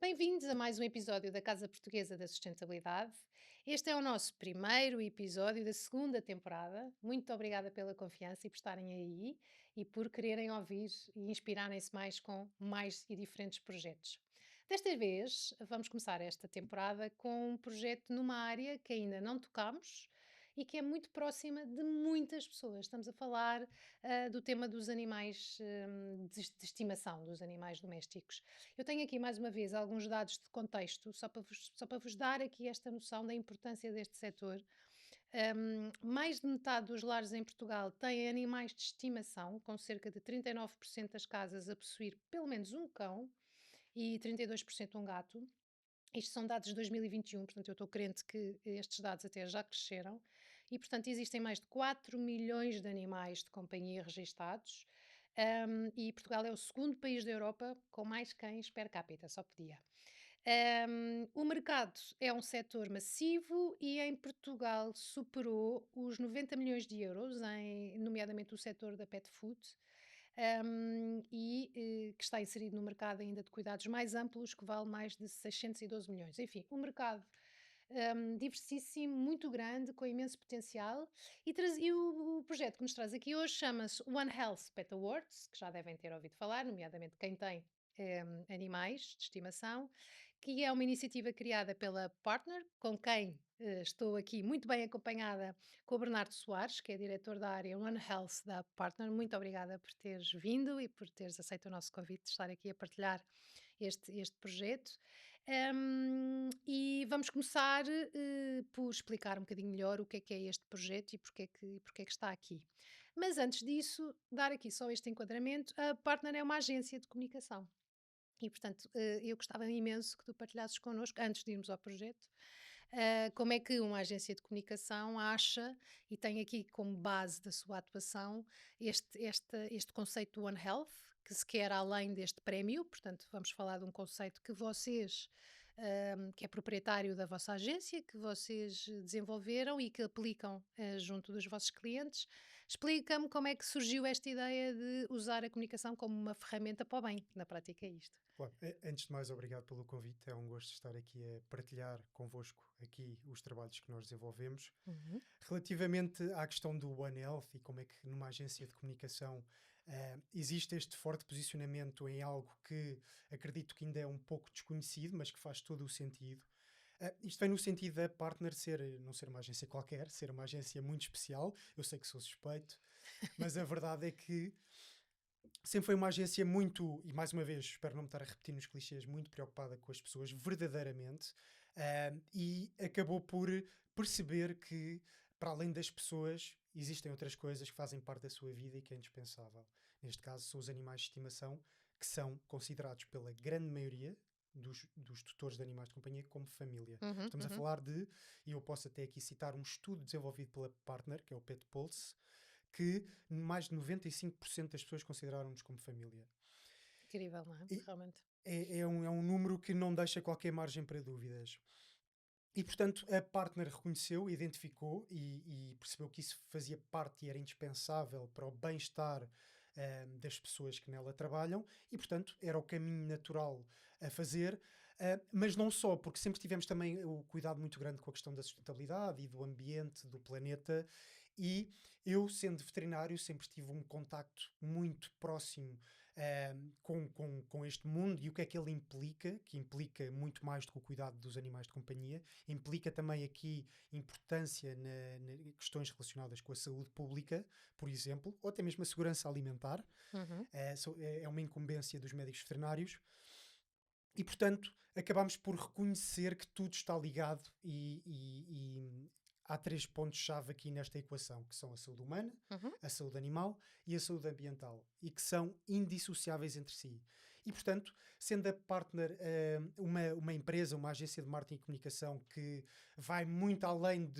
Bem-vindos a mais um episódio da Casa Portuguesa da Sustentabilidade. Este é o nosso primeiro episódio da segunda temporada. Muito obrigada pela confiança e por estarem aí e por quererem ouvir e inspirarem-se mais com mais e diferentes projetos. Desta vez, vamos começar esta temporada com um projeto numa área que ainda não tocamos e que é muito próxima de muitas pessoas. Estamos a falar do tema dos animais de estimação, dos animais domésticos. Eu tenho aqui mais uma vez alguns dados de contexto, só para vos dar aqui esta noção da importância deste setor. Mais de metade dos lares em Portugal têm animais de estimação, com cerca de 39% das casas a possuir pelo menos um cão e 32% um gato. Isto são dados de 2021, portanto eu estou crente que estes dados até já cresceram. E, portanto, existem mais de 4 milhões de animais de companhia registados. E Portugal é o segundo país da Europa com mais cães per capita, só podia. O mercado é um setor massivo e em Portugal superou os 90 milhões de euros, nomeadamente o setor da pet food, que está inserido no mercado ainda de cuidados mais amplos, que vale mais de 612 milhões. Enfim, um mercado diversissimo, muito grande, com imenso potencial. E o projeto que nos traz aqui hoje chama-se One Health Pet Awards, que já devem ter ouvido falar, nomeadamente quem tem animais de estimação, que é uma iniciativa criada pela Partner, com quem estou aqui muito bem acompanhada, com o Bernardo Soares, que é diretor da área One Health da Partner. Muito obrigada por teres vindo e por teres aceito o nosso convite de estar aqui a partilhar este projeto. E vamos começar por explicar um bocadinho melhor o que é este projeto e porque é que está aqui. Mas antes disso, dar aqui só este enquadramento: a Partner é uma agência de comunicação. E, portanto, eu gostava imenso que tu partilhasses connosco, antes de irmos ao projeto, como é que uma agência de comunicação acha e tem aqui como base da sua atuação este conceito do One Health, que se quer além deste prémio. Portanto, vamos falar de um conceito que vocês, que é proprietário da vossa agência, que vocês desenvolveram e que aplicam junto dos vossos clientes. Explica-me como é que surgiu esta ideia de usar a comunicação como uma ferramenta para o bem, que na prática é isto. Claro, antes de mais, obrigado pelo convite. É um gosto estar aqui a partilhar convosco aqui os trabalhos que nós desenvolvemos. Uhum. Relativamente à questão do One Health e como é que numa agência de comunicação existe este forte posicionamento em algo que acredito que ainda é um pouco desconhecido, mas que faz todo o sentido. Isto vem no sentido da Partner não ser uma agência qualquer, ser uma agência muito especial. Eu sei que sou suspeito, mas a verdade é que sempre foi uma agência muito, e mais uma vez, espero não me estar a repetir nos clichês, muito preocupada com as pessoas verdadeiramente, e acabou por perceber que, para além das pessoas, existem outras coisas que fazem parte da sua vida e que é indispensável. Neste caso, são os animais de estimação, que são considerados pela grande maioria dos tutores de animais de companhia como família. Uhum, Estamos a uhum. falar de, e eu posso até aqui citar um estudo desenvolvido pela Partner, que é o Pet Pulse, que mais de 95% das pessoas consideraram-nos como família. Incrível, não é? E Realmente. é um número que não deixa qualquer margem para dúvidas. E, portanto, a Partner reconheceu, identificou e percebeu que isso fazia parte e era indispensável para o bem-estar das pessoas que nela trabalham e, portanto, era o caminho natural a fazer. Mas não só, porque sempre tivemos também o cuidado muito grande com a questão da sustentabilidade e do ambiente, do planeta. E eu, sendo veterinário, sempre tive um contacto muito próximo com este mundo e o que é que ele implica, que implica muito mais do que o cuidado dos animais de companhia. Implica também aqui importância na questões relacionadas com a saúde pública, por exemplo, ou até mesmo a segurança alimentar. Uhum. É uma incumbência dos médicos veterinários. E, portanto, acabamos por reconhecer que tudo está ligado e há três pontos-chave aqui nesta equação, que são a saúde humana, Uhum. a saúde animal e a saúde ambiental, e que são indissociáveis entre si. E, portanto, sendo a Partner uma empresa, uma agência de marketing e comunicação que vai muito além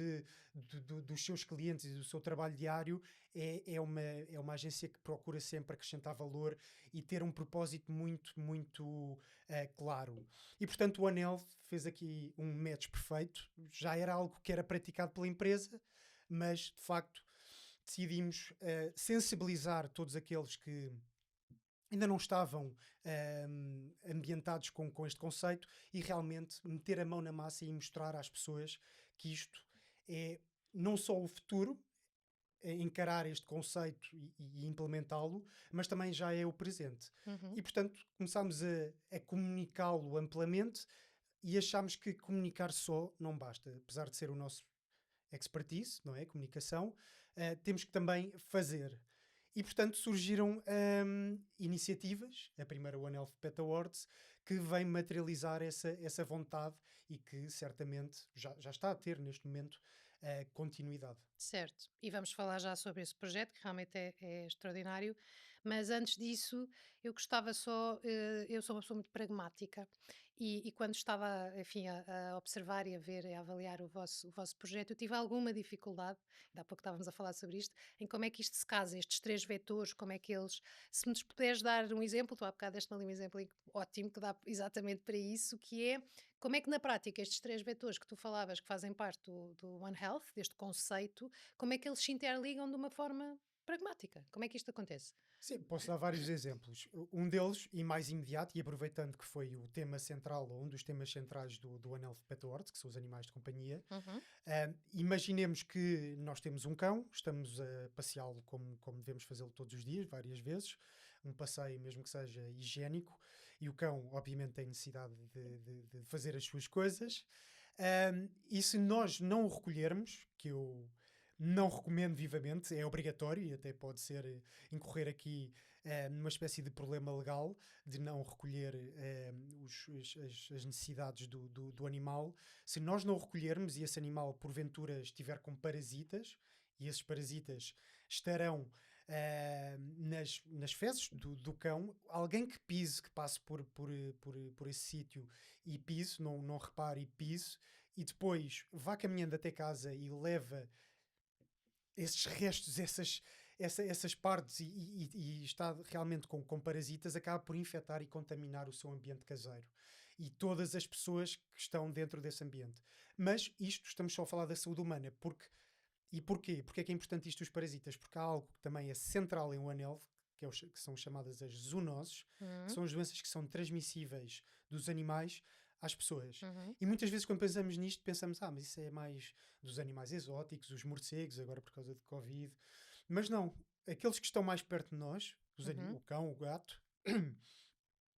dos seus clientes e do seu trabalho diário, é uma agência que procura sempre acrescentar valor e ter um propósito muito, muito claro. E, portanto, o Anel fez aqui um match perfeito. Já era algo que era praticado pela empresa, mas, de facto, decidimos sensibilizar todos aqueles que ainda não estavam ambientados com este conceito, e realmente meter a mão na massa e mostrar às pessoas que isto é não só o futuro, encarar este conceito e implementá-lo, mas também já é o presente. Uhum. E, portanto, começámos a comunicá-lo amplamente, e achámos que comunicar só não basta. Apesar de ser o nosso expertise, não é? Comunicação, temos que também fazer. E, portanto, surgiram iniciativas, a primeira One Health Pet Awards, que vem materializar essa vontade, e que certamente já está a ter neste momento continuidade. Certo, e vamos falar já sobre esse projeto, que realmente é extraordinário, mas antes disso, eu gostava só, eu sou uma pessoa muito pragmática, e quando estava, enfim, a observar e a ver e a avaliar o vosso projeto, eu tive alguma dificuldade, ainda há pouco estávamos a falar sobre isto, em como é que isto se casa, estes três vetores, como é que eles, se me puderes dar um exemplo, tu há bocado deste-me ali um exemplo ótimo, que dá exatamente para isso, que é como é que na prática estes três vetores que tu falavas, que fazem parte do One Health, deste conceito, como é que eles se interligam de uma forma pragmática? Como é que isto acontece? Sim, posso dar vários exemplos. Um deles, e mais imediato, e aproveitando que foi o tema central, ou um dos temas centrais do One Health Pet Awards, que são os animais de companhia. Uhum, Imaginemos que nós temos um cão, estamos a passeá-lo como devemos fazê-lo todos os dias, várias vezes, um passeio mesmo que seja higiênico, e o cão, obviamente, tem necessidade de fazer as suas coisas. E se nós não o recolhermos, que eu não recomendo vivamente, é obrigatório, e até pode ser incorrer aqui numa espécie de problema legal de não recolher as necessidades do animal. Se nós não o recolhermos e esse animal porventura estiver com parasitas, e esses parasitas estarão nas fezes do cão, alguém que pise, que passe por esse sítio e pise, não repare e pise, e depois vá caminhando até casa e leva esses restos, essas partes, e está realmente com parasitas, acaba por infectar e contaminar o seu ambiente caseiro e todas as pessoas que estão dentro desse ambiente. Mas isto, estamos só a falar da saúde humana, e porquê? Porque é que é importante isto dos parasitas? Porque há algo que também é central em One Health, que são chamadas as zoonoses, que uhum, são as doenças que são transmissíveis dos animais às pessoas. uhum. E muitas vezes, quando pensamos nisto, pensamos, mas isso é mais dos animais exóticos, os morcegos, agora por causa de Covid. Mas não, aqueles que estão mais perto de nós, Uhum. o cão, o gato,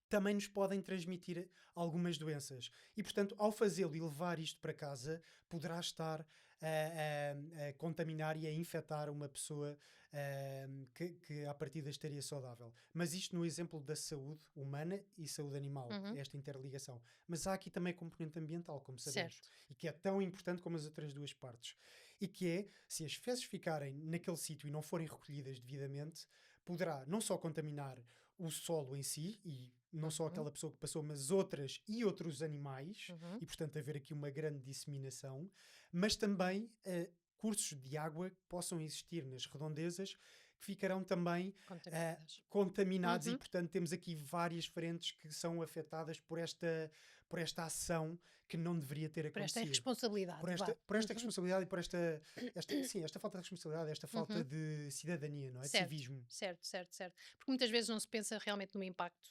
também nos podem transmitir algumas doenças. E, portanto, ao fazê-lo e levar isto para casa, poderá estar a contaminar e a infectar uma pessoa que à partida estaria saudável. Mas isto no exemplo da saúde humana e saúde animal, Uhum. esta interligação. Mas há aqui também a componente ambiental, como sabemos, Certo. e que é tão importante como as outras duas partes. E que é, se as fezes ficarem naquele sítio e não forem recolhidas devidamente, poderá não só contaminar o solo em si, e não só Uhum. aquela pessoa que passou, mas outras e outros animais, Uhum. e portanto haver aqui uma grande disseminação, mas também cursos de água que possam existir nas redondezas, que ficarão também Contaminadas. contaminados, e Uhum. portanto temos aqui várias frentes que são afetadas por esta ação que não deveria ter Por esta acontecido. Por irresponsabilidade, vá. esta Uhum. responsabilidade e por esta falta de responsabilidade, esta falta Uhum. de cidadania, não é? De Certo, civismo. certo, certo, certo. Porque muitas vezes não se pensa realmente no impacto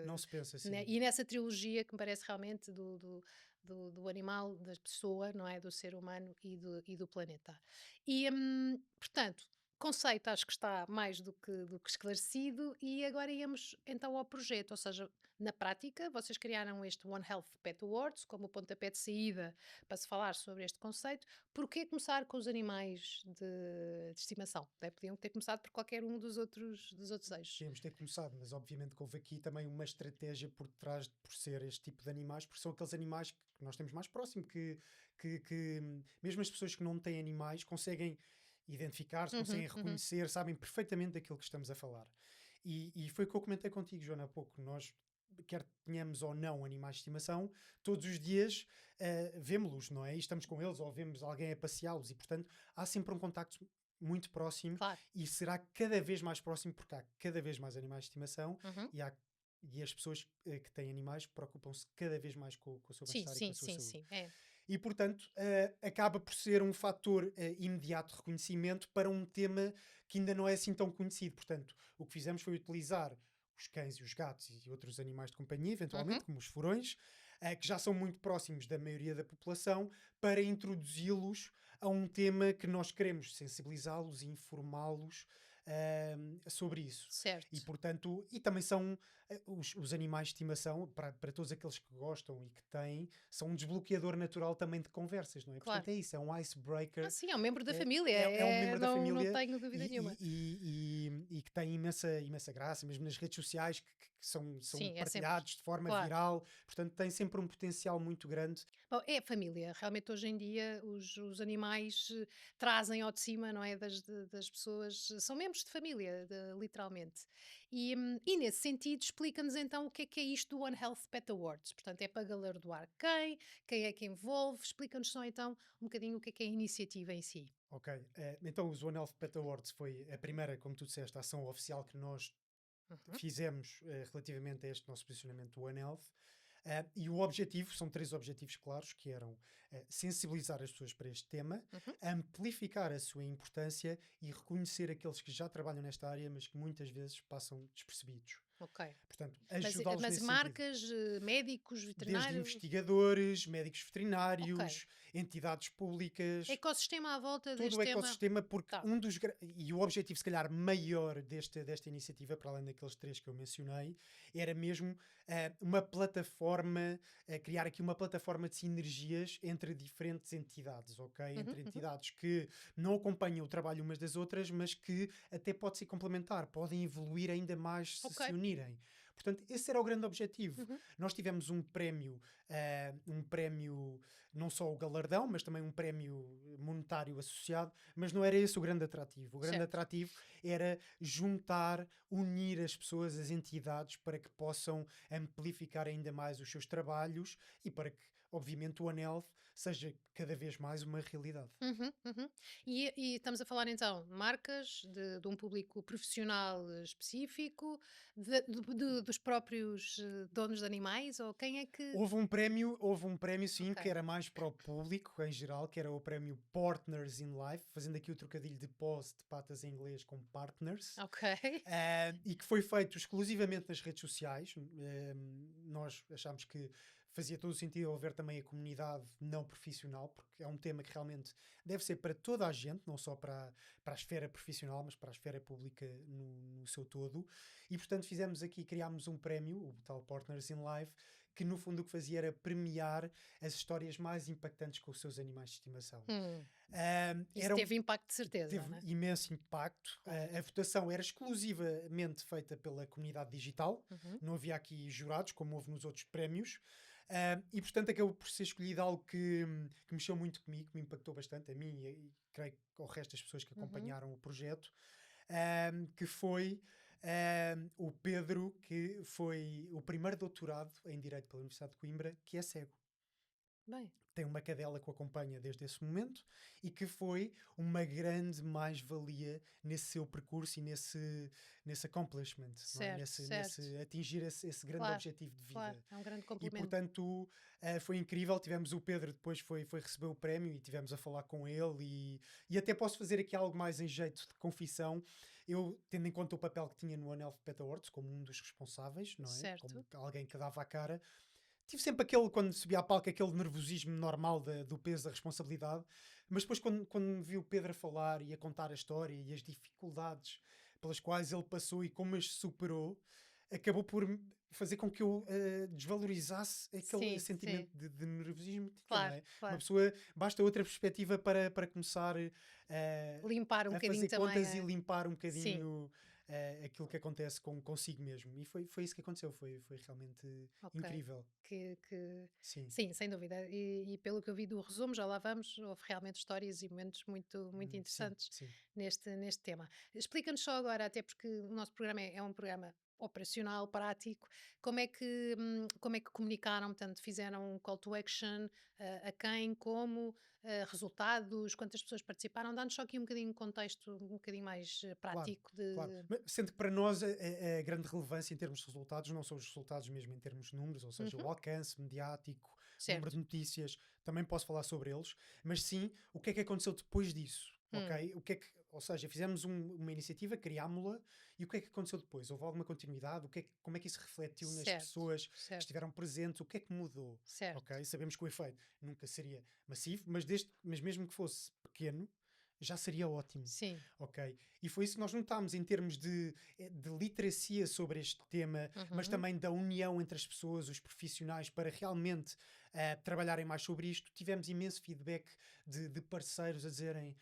Não que, se pensa né, assim. e nessa trilogia que me parece realmente do animal, da pessoa, não é? Do ser humano e do planeta. E, portanto, conceito acho que está mais do que esclarecido, e agora íamos então ao projeto, ou seja, na prática, vocês criaram este One Health Pet Awards como o pontapé de saída para se falar sobre este conceito. Porquê começar com os animais de estimação? Né? Podiam ter começado por qualquer um dos outros eixos. Podíamos ter começado, mas obviamente que houve aqui também uma estratégia por trás, por ser este tipo de animais, porque são aqueles animais que nós temos mais próximo, que mesmo as pessoas que não têm animais conseguem identificar-se, Uhum, conseguem uhum. reconhecer, sabem perfeitamente daquilo que estamos a falar. E foi o que eu comentei contigo, Joana, há pouco. Nós, quer tenhamos ou não animais de estimação, todos os dias vemos-los, não é? E estamos com eles, ou vemos alguém a passeá-los, e portanto há sempre um contacto muito próximo, Claro. e será cada vez mais próximo, porque há cada vez mais animais de estimação, Uhum. e as pessoas que têm animais preocupam-se cada vez mais com o seu Sim, bem-estar e com sim, a sua sim, saúde. sim. É. E, portanto, acaba por ser um fator imediato de reconhecimento para um tema que ainda não é assim tão conhecido. Portanto, o que fizemos foi utilizar os cães e os gatos e outros animais de companhia, Uhum. eventualmente, como os furões, que já são muito próximos da maioria da população, para introduzi-los a um tema que nós queremos sensibilizá-los e informá-los sobre isso. E, Certo. portanto, e também são os animais de estimação, para todos aqueles que gostam e que têm, são um desbloqueador natural também de conversas, não é? Portanto, Claro. é isso, é um icebreaker, Sim, é um membro da é, família, é um membro da não família tenho dúvida nenhuma. e que tem imensa graça, mesmo nas redes sociais, que são Sim, é sempre. partilhados de forma Claro. viral, portanto, tem sempre um potencial muito grande. Bom, é a família. Realmente hoje em dia os animais trazem ao de cima, não é? Das pessoas, são membros de família, literalmente. E nesse sentido, explica-nos então o que é isto do One Health Pet Awards. Portanto, é para galardoar quem é que envolve. Explica-nos só então um bocadinho o que é a iniciativa em si. Ok, então os One Health Pet Awards foi a primeira, como tu disseste, a ação oficial que nós Uhum, fizemos relativamente a este nosso posicionamento do One Health. E o objetivo, são três objetivos claros, que eram sensibilizar as pessoas para este tema, uhum. amplificar a sua importância e reconhecer aqueles que já trabalham nesta área, mas que muitas vezes passam despercebidos. Ok. Portanto, Mas, ajudá-los mas nesse sentido. marcas, médicos, Desde veterinários. investigadores, médicos Ok. veterinários, entidades públicas, Ecossistema à volta todo deste o tema. ecossistema, porque Tá. e o objetivo, se calhar, maior desta iniciativa, para além daqueles três que eu mencionei, era mesmo uma plataforma, criar aqui uma plataforma de sinergias entre diferentes entidades, ok? Uhum, Entre uhum. entidades que não acompanham o trabalho umas das outras, mas que até pode ser complementar, podem evoluir ainda mais se Ok. se unirem. Portanto, esse era o grande objetivo. Uhum. Nós tivemos um prémio, não só o galardão, mas também um prémio monetário associado, mas não era esse o grande atrativo. O grande Certo. atrativo era juntar, unir as pessoas, as entidades, para que possam amplificar ainda mais os seus trabalhos e para que, obviamente, o One Health seja cada vez mais uma realidade. Uhum, uhum. E estamos a falar então de marcas, de um público profissional específico, dos próprios donos de animais, ou quem é que. Houve um prémio sim, Ok, que era mais para o público em geral, que era o prémio Partners in Life, fazendo aqui o trocadilho de pós de patas em inglês com partners. ok. E que foi feito exclusivamente nas redes sociais. Nós achámos que fazia todo o sentido haver também a comunidade não profissional, porque é um tema que realmente deve ser para toda a gente, não só para a esfera profissional, mas para a esfera pública no seu todo. E portanto criámos um prémio, o tal Partners in Life, que no fundo o que fazia era premiar as histórias mais impactantes com os seus animais de estimação. Hum, Um, Isso era um- teve impacto de certeza, Teve né? imenso impacto. Claro. A votação era exclusivamente feita pela comunidade digital, Uhum. não havia aqui jurados, como houve nos outros prémios. E portanto acabou por ser escolhido algo que mexeu muito comigo, que me impactou bastante, a mim e creio que ao resto das pessoas que Uhum. acompanharam o projeto, que foi o Pedro, que foi o primeiro doutorado em Direito pela Universidade de Coimbra, que é cego. Bem, Tem uma cadela que o acompanha desde esse momento e que foi uma grande mais-valia nesse seu percurso e nesse accomplishment, não é? certo, certo. Nesse atingir esse grande Claro, objetivo de claro. vida. É um grande E complemento. portanto foi incrível. Tivemos o Pedro, depois foi receber o prémio e tivemos a falar com ele. E até posso fazer aqui algo mais em jeito de confissão. Eu, tendo em conta o papel que tinha no One Health Pet Awards, como um dos responsáveis, não é? Como Certo. alguém que dava a cara, tive sempre aquele, quando subia à palco, aquele nervosismo normal do peso da responsabilidade, mas depois quando me vi o Pedro a falar e a contar a história e as dificuldades pelas quais ele passou e como as superou, acabou por fazer com que eu desvalorizasse aquele Sim, sim. sentimento de nervosismo que tinha, não Claro, é? Uma claro. pessoa, basta outra perspectiva para começar Limpar um a bocadinho fazer também contas e a. limpar um Sim, bocadinho aquilo que acontece consigo mesmo. E foi isso que aconteceu, foi realmente ok. incrível. Que Sim. sim, sem dúvida. E pelo que eu vi do resumo, já lá vamos, houve realmente histórias e momentos muito Sim, interessantes sim. neste tema. Explica-nos só agora, até porque o nosso programa é um programa operacional, prático, como é que comunicaram, portanto, fizeram um call to action, a quem, como, resultados, quantas pessoas participaram, dá-nos só aqui um bocadinho de contexto, um bocadinho mais Claro, prático claro. de. Mas sendo que para nós a grande relevância em termos de resultados não são os resultados mesmo em termos de números, ou seja, Uhum, o alcance mediático, número certo. de notícias, também posso falar sobre eles, mas sim o que é que aconteceu depois disso. Hum, ok? Ou seja, fizemos uma iniciativa, criámos-la, e o que é que aconteceu depois? Houve alguma continuidade? Como é que isso refletiu nas certo, pessoas que certo, estiveram presentes? O que é que mudou? certo. Ok? Sabemos que o efeito nunca seria massivo, mas mesmo que fosse pequeno, já seria ótimo. Sim. Ok? E foi isso que nós notámos em termos de literacia sobre este tema, mas Uhum. também da união entre as pessoas, os profissionais, para realmente trabalharem mais sobre isto. Tivemos imenso feedback de parceiros a dizerem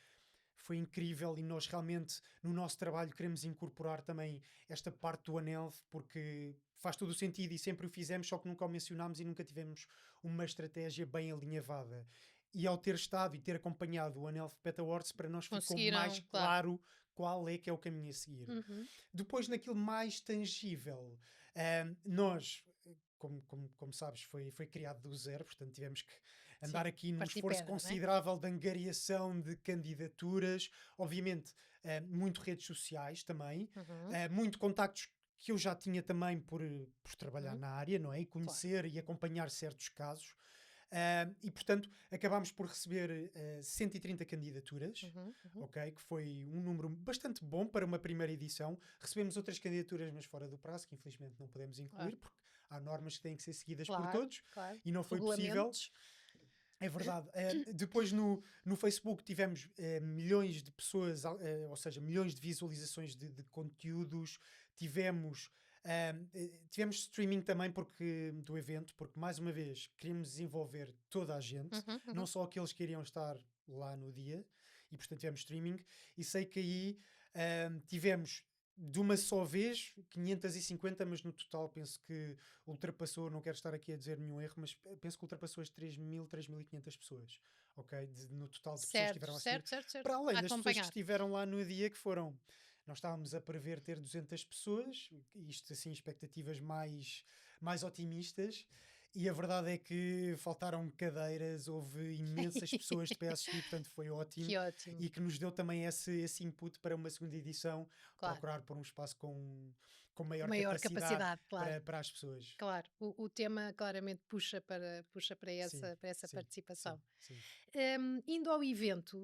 foi incrível e nós realmente no nosso trabalho queremos incorporar também esta parte do ANELF porque faz todo o sentido e sempre o fizemos, só que nunca o mencionámos e nunca tivemos uma estratégia bem alinhavada. E ao ter estado e ter acompanhado o ANELF Beta Awards, para nós ficou mais Conseguiram, claro. claro qual é que é o caminho a seguir. Uhum. Depois, naquilo mais tangível, nós, como sabes, foi criado do zero, portanto tivemos que andar Sim. aqui num Partir esforço pedra, não é? considerável de angariação de candidaturas, obviamente, muito redes sociais também, Uhum. muito contactos que eu já tinha também por trabalhar Uhum. na área, não é? E Claro. conhecer e acompanhar certos casos. E, portanto, acabámos por receber 130 candidaturas, Uhum. Uhum. ok? Que foi um número bastante bom para uma primeira edição. Recebemos outras candidaturas, mas fora do prazo, que infelizmente não podemos Claro, incluir, porque há normas que têm que ser seguidas por claro, todos claro. e não foi possível. Regulamentos. É verdade. Depois no Facebook tivemos milhões de pessoas, ou seja, milhões de visualizações de conteúdos. Tivemos, tivemos streaming também do evento, porque mais uma vez queríamos desenvolver toda a gente, Uhum. não Uhum. só aqueles que iriam estar lá no dia, e portanto tivemos streaming. E sei que aí tivemos de uma só vez 550, mas no total penso que ultrapassou, não quero estar aqui a dizer nenhum erro, mas penso que ultrapassou as 3.500 pessoas, ok? No total de pessoas que Certo, estiveram a assistir, certo, certo, certo. para A além das pessoas que acompanhar. estiveram lá no dia, que foram, nós estávamos a prever ter 200 pessoas, isto assim, expectativas mais otimistas, e a verdade é que faltaram cadeiras, houve imensas pessoas de pé a assistir, portanto foi ótimo, Que ótimo. e que nos deu também esse input para uma segunda edição, Claro. procurar por um espaço com maior Maior capacidade capacidade, claro. para as pessoas. Claro, o tema claramente puxa Sim, para essa sim, sim, participação. sim. Indo ao evento,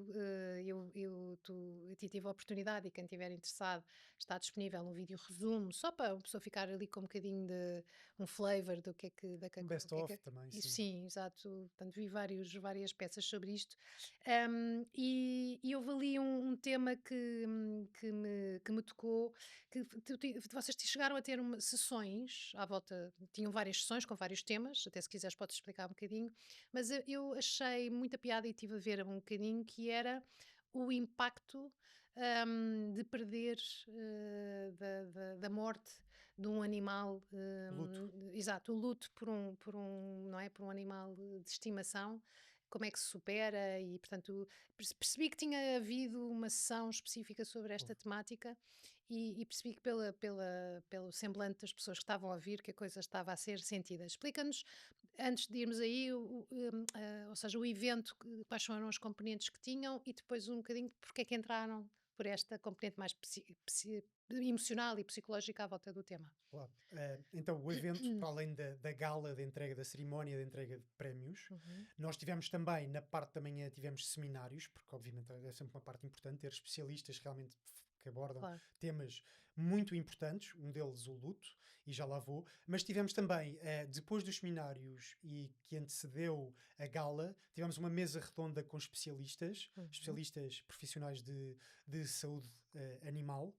eu tive a oportunidade e quem estiver interessado está disponível um vídeo resumo, só para a pessoa ficar ali com um bocadinho de um flavor do que é que, Um o que é best-of que também, e sim. sim, exato. Portanto, vi várias peças sobre isto. E houve ali um tema que me tocou, que vocês chegaram a ter sessões à volta, tinham várias sessões com vários temas, até se quiseres podes explicar um bocadinho, mas eu achei muita piada e estive a ver um bocadinho que era o impacto, de perder, da morte de um animal, Luto. exato, o luto não é, por um animal de estimação, como é que se supera e, portanto, percebi que tinha havido uma sessão específica sobre esta Houve. temática e percebi que pelo semblante das pessoas que estavam a ouvir que a coisa estava a ser sentida. Explica-nos, antes de irmos aí, ou seja, o evento, quais foram as componentes que tinham e depois um bocadinho porque é que entraram por esta componente mais emocional e psicológica à volta do tema. Claro. Então, o evento, para além da gala, da entrega da cerimónia, da entrega de prémios, Uhum, nós tivemos também, na parte da manhã, tivemos seminários, porque obviamente é sempre uma parte importante, ter especialistas realmente que abordam claro. temas muito importantes, um deles o luto, e já lá vou, mas tivemos também, depois dos seminários e que antecedeu a gala, tivemos uma mesa redonda com especialistas, Uhum, especialistas profissionais de saúde animal.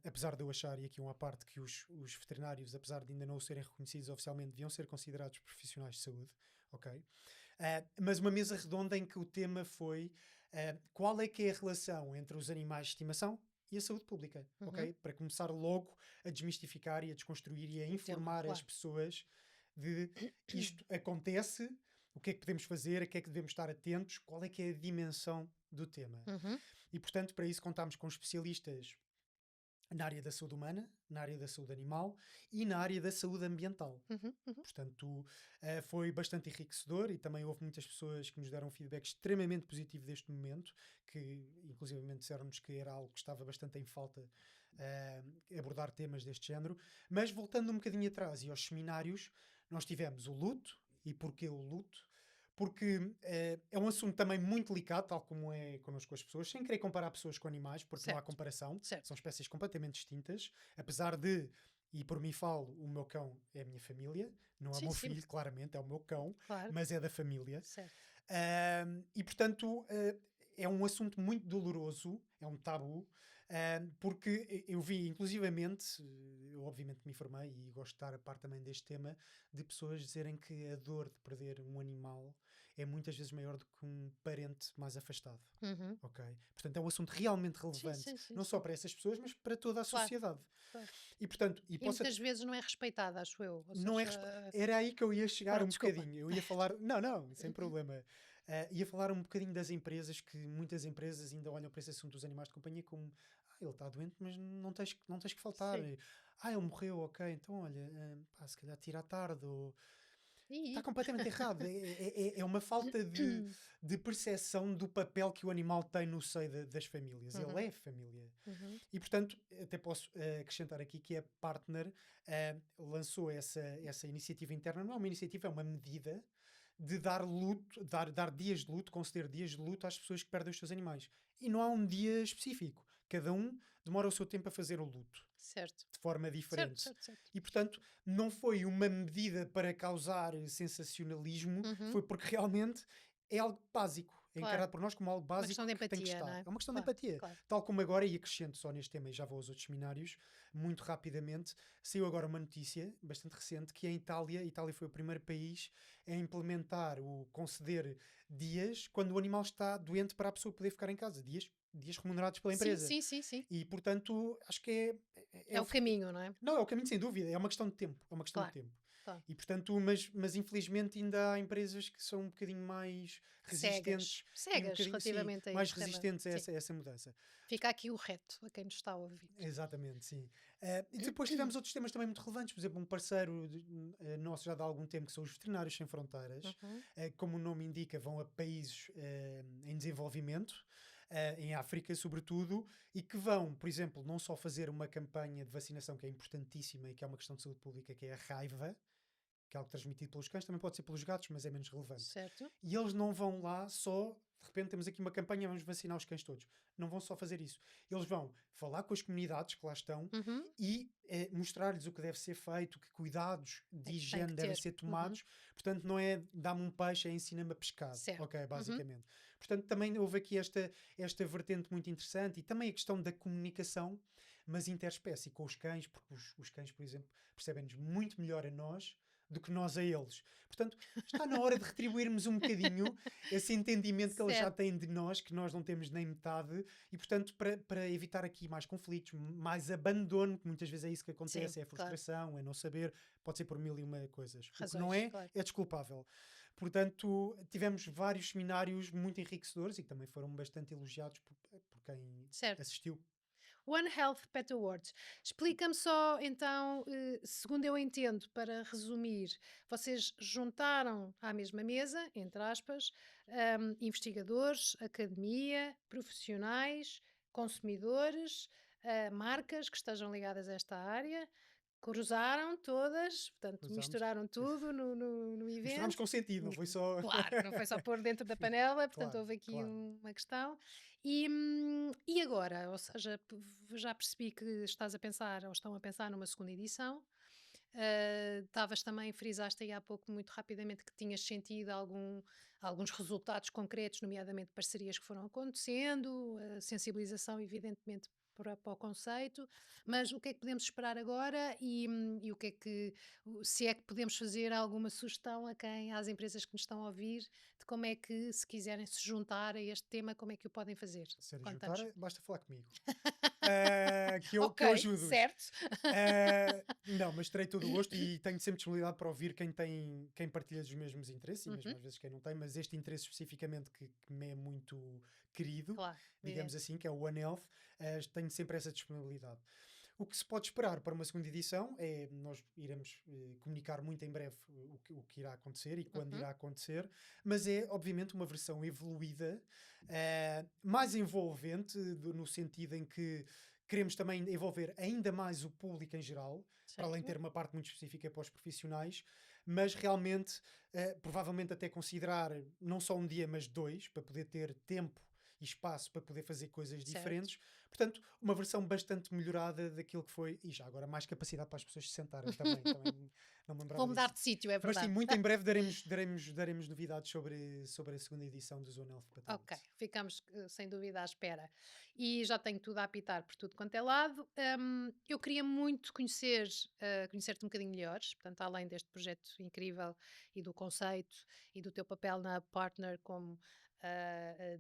Apesar de eu achar, e aqui uma parte, que os veterinários, apesar de ainda não serem reconhecidos oficialmente, deviam ser considerados profissionais de saúde, ok? Mas uma mesa redonda em que o tema foi qual é que é a relação entre os animais de estimação e a saúde pública, uhum. ok? Para começar logo a desmistificar e a desconstruir e a O tema, informar as claro. pessoas de isto acontece, o que é que podemos fazer, a que é que devemos estar atentos, qual é que é a dimensão do tema. Uhum, E, portanto, para isso contámos com especialistas na área da saúde humana, na área da saúde animal e na área da saúde ambiental. uhum, uhum. Portanto, foi bastante enriquecedor e também houve muitas pessoas que nos deram um feedback extremamente positivo deste momento, que inclusivamente disseram-nos que era algo que estava bastante em falta, abordar temas deste género. Mas voltando um bocadinho atrás e aos seminários, nós tivemos o luto. E porquê o luto? porque é um assunto também muito delicado, tal como é connosco com as pessoas, sem querer comparar pessoas com animais, porque não há Certo, comparação, certo. são espécies completamente distintas, apesar de, e por mim falo, o meu cão é a minha família, não é o Sim, meu sim, filho, claramente, é o meu cão, claro. mas é da família. Certo. E portanto, é um assunto muito doloroso, é um tabu, porque eu vi, inclusivamente, eu obviamente me informei e gosto de estar a par também deste tema, de pessoas dizerem que a dor de perder um animal é muitas vezes maior do que um parente mais afastado. Uhum. Ok? Portanto, é um assunto realmente Sim, relevante, sim, sim, não só sim. para essas pessoas, mas para toda a Claro, sociedade. claro. E portanto, e E posso muitas vezes não é respeitada, acho eu. Ou não é seja, era aí que eu ia chegar pronto, um desculpa. bocadinho. Eu ia falar. Não, não, sem problema. Ia falar um bocadinho das empresas, que muitas empresas ainda olham para esse assunto dos animais de companhia como ele está doente, mas não tens que faltar. Sim. Ele morreu, ok, então olha, pá, se calhar tira à tarde. Ou... Está E completamente errado. É uma falta de percepção do papel que o animal tem no seio das famílias. Ele Uhum, é família. uhum. E, portanto, até posso acrescentar aqui que a Partner lançou essa iniciativa interna. Não é uma iniciativa, é uma medida de dar luto, dar dias de luto, conceder dias de luto às pessoas que perdem os seus animais. E não há um dia específico. Cada um demora o seu tempo a fazer o luto Certo. de forma Certo, diferente. certo, certo. E, portanto, não foi uma medida para causar sensacionalismo, Uhum. foi porque realmente é algo básico. É Claro. encarado por nós como algo Uma questão básico de que tem que empatia, não estar. é? É uma questão de Claro, empatia. claro. Tal como agora, e acrescento só neste tema, e já vou aos outros seminários, muito rapidamente, saiu agora uma notícia bastante recente que a Itália foi o primeiro país a implementar o conceder dias quando o animal está doente para a pessoa poder ficar em casa. Dias remunerados pela Sim, empresa. sim, sim, sim. E, portanto, acho que É o caminho, não é? não, é o caminho sem dúvida, é uma questão de tempo, é uma questão de Claro, tempo. claro. E portanto, mas infelizmente ainda há empresas que são um bocadinho mais Cegas. resistentes e um Cegas bocadinho, sim, relativamente a mais este tema. resistentes Sim. a essa mudança. Fica aqui o reto a quem nos está a ouvir. Exatamente, sim. E depois tivemos outros temas também muito relevantes, por exemplo, um parceiro nosso já há algum tempo, que são os Veterinários Sem Fronteiras, Uhum. como o nome indica, vão a países em desenvolvimento, em África sobretudo, e que vão, por exemplo, não só fazer uma campanha de vacinação que é importantíssima e que é uma questão de saúde pública, que é a raiva, que é algo transmitido pelos cães, também pode ser pelos gatos, mas é menos relevante. Certo. E eles não vão lá só, de repente temos aqui uma campanha, vamos vacinar os cães todos. Não vão só fazer isso. Eles vão falar com as comunidades que lá estão Uhum. e mostrar-lhes o que deve ser feito, que cuidados de Tem que higiene devem ter. ser Uhum. tomados. Portanto, não é dá-me um peixe, é ensina-me a pescar. Certo. Ok, Uhum. basicamente. Portanto, também houve aqui esta vertente muito interessante e também a questão da comunicação, mas interespécie com os cães, porque os cães, por exemplo, percebem-nos muito melhor a nós do que nós a eles. Portanto, está na hora de retribuirmos um bocadinho esse entendimento que eles já Certo. têm de nós, que nós não temos nem metade, e portanto, para evitar aqui mais conflitos, mais abandono, que muitas vezes é isso que Sim, acontece, é a claro. frustração, é não saber, pode ser por mil e uma coisas. O que não Razões, é, claro. é desculpável. Portanto, tivemos vários seminários muito enriquecedores e que também foram bastante elogiados por quem Certo. assistiu. One Health Pet Awards. Explica-me só, então, segundo eu entendo, para resumir, vocês juntaram à mesma mesa, entre aspas, investigadores, academia, profissionais, consumidores, marcas que estejam ligadas a esta área, cruzaram todas, portanto, Usámos. misturaram tudo no Misturámos evento. com sentido, não foi só. Claro, não foi só pôr dentro da panela, portanto, Claro, houve aqui claro. uma questão. E agora? Ou seja, já percebi que estás a pensar, ou estão a pensar numa segunda edição. Estavas também, frisaste aí há pouco muito rapidamente que tinhas sentido alguns resultados concretos, nomeadamente parcerias que foram acontecendo, sensibilização, evidentemente, para o conceito, mas o que é que podemos esperar agora e o que é que, se é que podemos fazer alguma sugestão às empresas que nos estão a ouvir, de como é que, se quiserem se juntar a este tema, como é que o podem fazer? Sério, juntar, Conta-nos. basta falar comigo. Ok, Que eu ajudo-os. certo. Não, mas terei todo o gosto e tenho sempre disponibilidade para ouvir quem partilha dos mesmos interesses e mesmo Uhum, às vezes quem não tem, mas este interesse especificamente que me é muito querido, claro, digamos evidente. assim, que é o One Health, tenho sempre essa disponibilidade. O que se pode esperar para uma segunda edição é nós iremos comunicar muito em breve o que irá acontecer e quando Uhum, irá acontecer, mas é obviamente uma versão evoluída, mais envolvente, no sentido em que queremos também envolver ainda mais o público em geral, para além de certo. ter uma parte muito específica para os profissionais, mas realmente, provavelmente até considerar não só um dia, mas dois, para poder ter tempo e espaço para poder fazer coisas Certo. diferentes. Portanto, uma versão bastante melhorada daquilo que foi, e já agora mais capacidade para as pessoas se sentarem também, também não me Vou lembrava mudar disso. de sítio, é Mas sim, verdade. muito em breve daremos novidades sobre a segunda edição do Zone Elf Beta Ok, Awards. ficamos sem dúvida à espera. E já tenho tudo a apitar por tudo quanto é lado. Eu queria muito conhecer-te um bocadinho melhor, portanto, além deste projeto incrível e do conceito e do teu papel na Partner como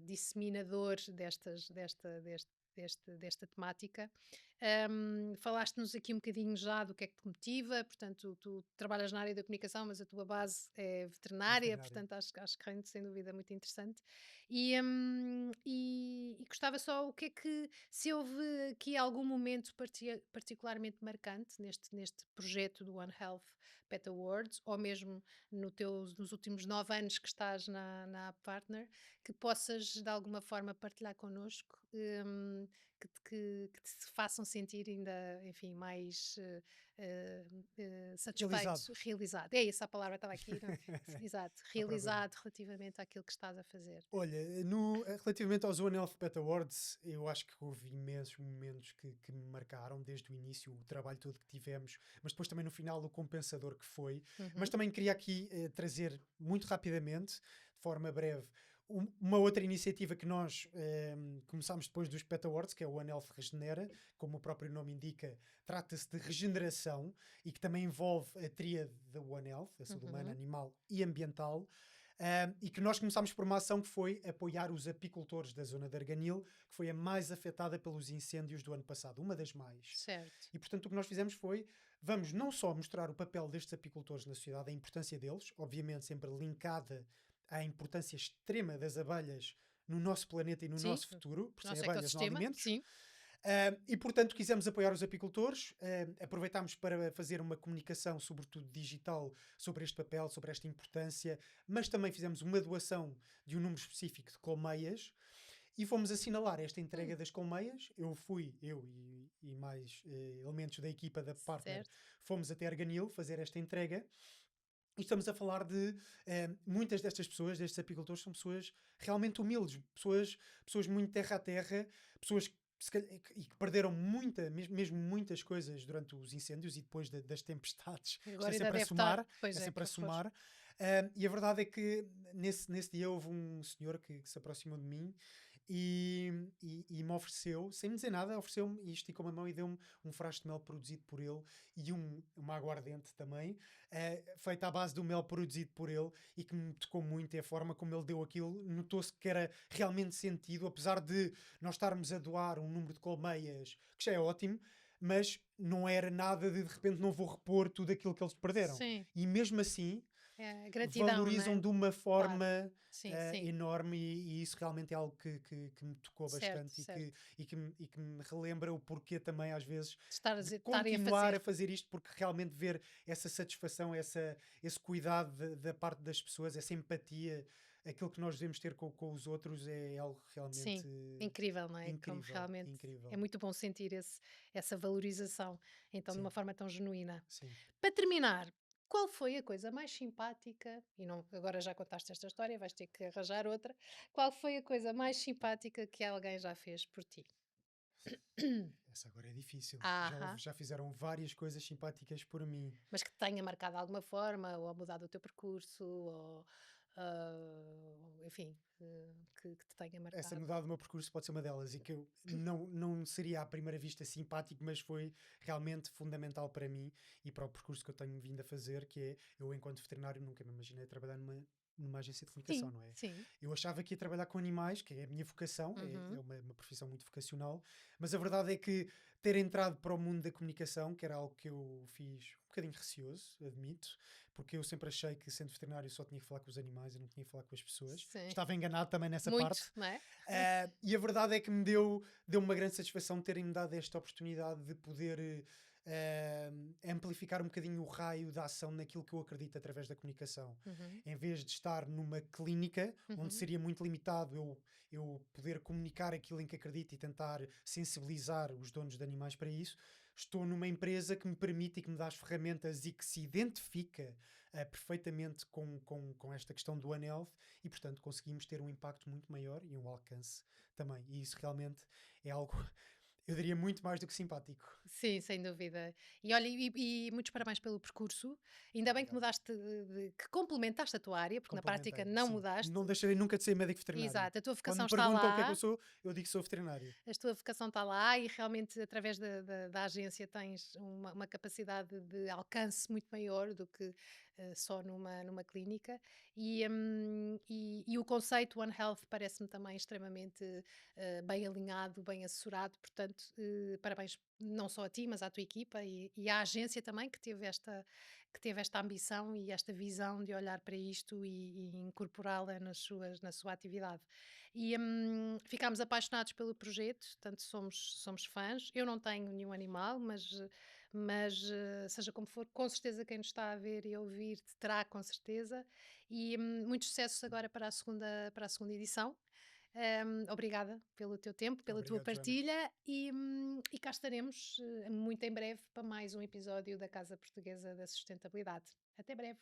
disseminador desta temática. Falaste-nos aqui um bocadinho já do que é que te motiva, portanto, tu trabalhas na área da comunicação, mas a tua base é É veterinária, veterinária. portanto, acho que rende sem dúvida muito interessante. E gostava só, o que é que, se houve aqui algum momento particularmente marcante neste projeto do One Health Pet Awards, ou mesmo nos últimos 9 anos que estás na Partner, que possas de alguma forma partilhar connosco, que te façam sentir ainda, enfim, mais satisfeito, Realizado. realizado. É essa a palavra que estava aqui, não? Exato, Não há problema. realizado relativamente àquilo que estás a fazer. Olha, relativamente aos One Health Pet Awards, eu acho que houve imensos momentos que me marcaram desde o início, o trabalho todo que tivemos, mas depois também no final o compensador que foi. Mas Uhum, também queria aqui trazer muito rapidamente, de forma breve, uma outra iniciativa que nós começámos depois dos Pet Awards, que é o One Health Regenera, como o próprio nome indica, trata-se de regeneração e que também envolve a tríade da One Health, a saúde humana, uhum. animal e ambiental. E que nós começámos por uma ação que foi apoiar os apicultores da zona de Arganil, que foi a mais afetada pelos incêndios do ano passado, uma das mais. Certo. E portanto o que nós fizemos foi, vamos não só mostrar o papel destes apicultores na sociedade, a importância deles, obviamente sempre linkada à importância extrema das abelhas no nosso planeta e no Sim, nosso futuro, por sem nosso abelhas não há ecossistema, alimentos. sim. E portanto quisemos apoiar os apicultores, aproveitámos para fazer uma comunicação, sobretudo digital, sobre este papel, sobre esta importância, mas também fizemos uma doação de um número específico de colmeias e fomos assinalar esta entrega Hum, das colmeias. Eu e mais elementos da equipa da Partner certo. fomos até Arganil fazer esta entrega. E estamos a falar de muitas destas pessoas, destes apicultores, são pessoas realmente humildes, pessoas muito terra a terra, pessoas que, e que perderam mesmo muitas coisas durante os incêndios e depois das tempestades. Isto Agora ainda deve estar. É Pois é, sempre que a horror. somar. E a verdade é que nesse dia houve um senhor que se aproximou de mim e me ofereceu, sem me dizer nada, ofereceu-me e esticou-me a mão e deu-me um frasco de mel produzido por ele e uma aguardente também, feita à base do mel produzido por ele e que me tocou muito. E a forma como ele deu aquilo, notou-se que era realmente sentido, apesar de nós estarmos a doar um número de colmeias, que já é ótimo, mas não era nada de repente não vou repor tudo aquilo que eles perderam. Sim, E mesmo assim é gratidão, não valorizam é? de uma Claro. forma Sim, sim. enorme e isso realmente é algo que me tocou Certo, bastante certo. e que me relembra o porquê também às vezes De de estarem a continuar a fazer. fazer isto, porque realmente ver essa satisfação, esse cuidado da parte das pessoas, essa empatia, aquilo que nós devemos ter com os outros é algo realmente Sim, incrível, não é? Como incrível, realmente é incrível. muito bom sentir essa valorização, então, de uma Sim, forma tão genuína. sim. Para terminar, qual foi a coisa mais simpática, e não, agora já contaste esta história, vais ter que arranjar outra, qual foi a coisa mais simpática que alguém já fez por ti? Essa agora é difícil. Aham. Já fizeram várias coisas simpáticas por mim. Mas que te tenha marcado de alguma forma, ou mudado o teu percurso, ou, enfim, que te tenha Essa marcado. mudada do meu percurso pode ser uma delas e que eu não seria à primeira vista simpático, mas foi realmente fundamental para mim e para o percurso que eu tenho vindo a fazer, que é, eu enquanto veterinário nunca me imaginei trabalhar numa agência de comunicação, Sim, não é? sim. Eu achava que ia trabalhar com animais, que é a minha vocação, é Uhum. uma profissão muito vocacional, mas a verdade é que ter entrado para o mundo da comunicação, que era algo que eu fiz um bocadinho receoso, admito, porque eu sempre achei que sendo veterinário só tinha que falar com os animais e não tinha que falar com as pessoas. Sim. Estava enganado também nessa Muito, parte. não é? E a verdade é que deu uma grande satisfação terem-me dado esta oportunidade de poder amplificar um bocadinho o raio da ação naquilo que eu acredito através da comunicação. Uhum, Em vez de estar numa clínica, onde uhum. seria muito limitado eu poder comunicar aquilo em que acredito e tentar sensibilizar os donos de animais para isso, estou numa empresa que me permite e que me dá as ferramentas e que se identifica perfeitamente com esta questão do One Health e, portanto, conseguimos ter um impacto muito maior e um alcance também. E isso realmente é algo, eu diria, muito mais do que simpático. Sim, sem dúvida. E olha, e muitos parabéns pelo percurso. Ainda bem que Obrigado. mudaste que complementaste a tua área, porque na prática Complementei, não sim. Não mudaste. deixarei nunca de ser médico veterinário. Exato, a tua Quando vocação me está perguntam o que é que eu lá. sou, eu digo que sou veterinário. A tua vocação está lá e realmente através da agência tens uma capacidade de alcance muito maior do que só numa clínica e o conceito One Health parece-me também extremamente bem alinhado, bem assessorado, portanto parabéns não só a ti, mas à tua equipa e à agência também que teve esta ambição e esta visão de olhar para isto e incorporá-la na sua atividade. E ficámos apaixonados pelo projeto, tanto somos fãs. Eu não tenho nenhum animal, mas seja como for, com certeza quem nos está a ver e a ouvir terá com certeza. E muitos sucessos agora para a segunda edição. Obrigada pelo teu tempo, pela tua Obrigado, Joana. partilha e cá estaremos muito em breve para mais um episódio da Casa Portuguesa da Sustentabilidade. Até breve.